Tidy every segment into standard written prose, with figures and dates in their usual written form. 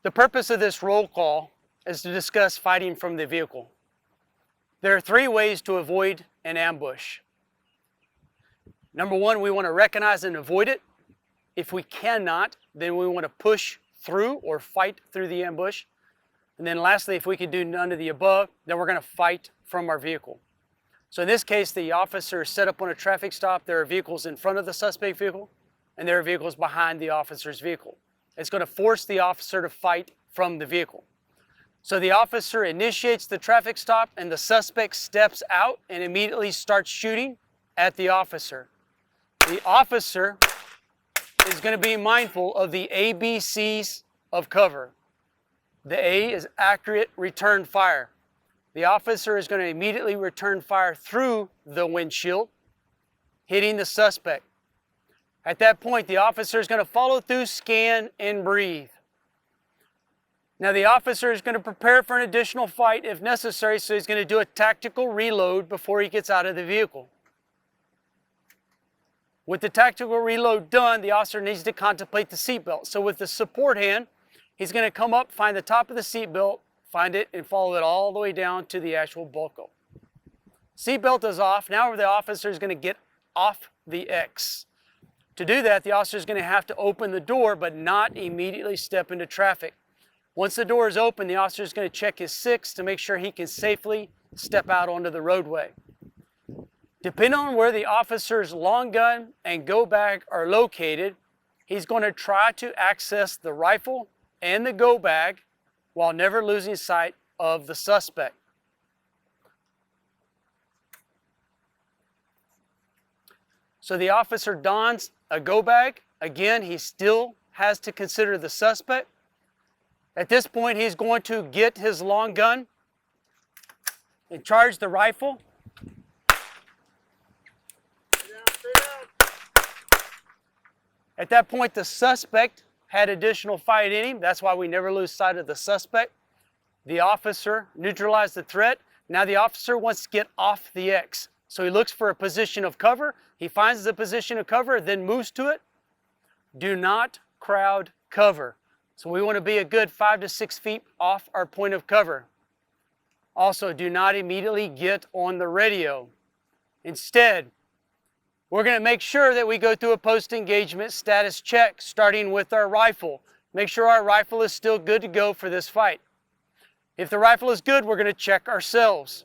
The purpose of this roll call is to discuss fighting from the vehicle. There are three ways to avoid an ambush. Number one, we want to recognize and avoid it. If we cannot, then we want to push through or fight through the ambush. And then lastly, if we can do none of the above, then we're going to fight from our vehicle. So in this case, the officer is set up on a traffic stop. There are vehicles in front of the suspect vehicle, and there are vehicles behind the officer's vehicle. It's going to force the officer to fight from the vehicle. So the officer initiates the traffic stop, and the suspect steps out and immediately starts shooting at the officer. The officer is going to be mindful of the ABCs of cover. The A is accurate return fire. The officer is going to immediately return fire through the windshield, hitting the suspect. At that point, the officer is going to follow through, scan, and breathe. Now, the officer is going to prepare for an additional fight if necessary, so he's going to do a tactical reload before he gets out of the vehicle. With the tactical reload done, the officer needs to contemplate the seatbelt. So with the support hand, he's going to come up, find the top of the seatbelt, find it, and follow it all the way down to the actual buckle. Seatbelt is off. Now the officer is going to get off the X. To do that, the officer is going to have to open the door, but not immediately step into traffic. Once the door is open, the officer is going to check his 6 to make sure he can safely step out onto the roadway. Depending on where the officer's long gun and go bag are located, he's going to try to access the rifle and the go bag while never losing sight of the suspect. So the officer dons a go bag. Again, he still has to consider the suspect. At this point, he's going to get his long gun and charge the rifle. At that point, the suspect had additional fight in him. That's why we never lose sight of the suspect. The officer neutralized the threat. Now the officer wants to get off the X. So he looks for a position of cover. He finds the position of cover, then moves to it. Do not crowd cover. So we want to be a good 5 to 6 feet off our point of cover. Also, do not immediately get on the radio. Instead, we're going to make sure that we go through a post-engagement status check, starting with our rifle. Make sure our rifle is still good to go for this fight. If the rifle is good, we're going to check ourselves.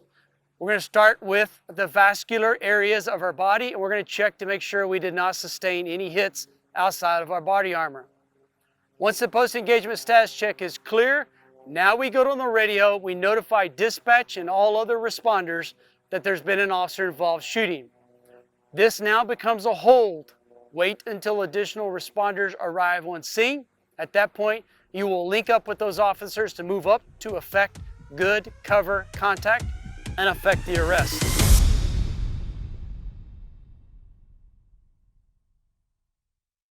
We're going to start with the vascular areas of our body, and we're going to check to make sure we did not sustain any hits outside of our body armor. Once the post-engagement status check is clear, now we go on the radio, we notify dispatch and all other responders that there's been an officer-involved shooting. This now becomes a hold. Wait until additional responders arrive on scene. At that point, you will link up with those officers to move up to effect good cover contact and effect the arrest.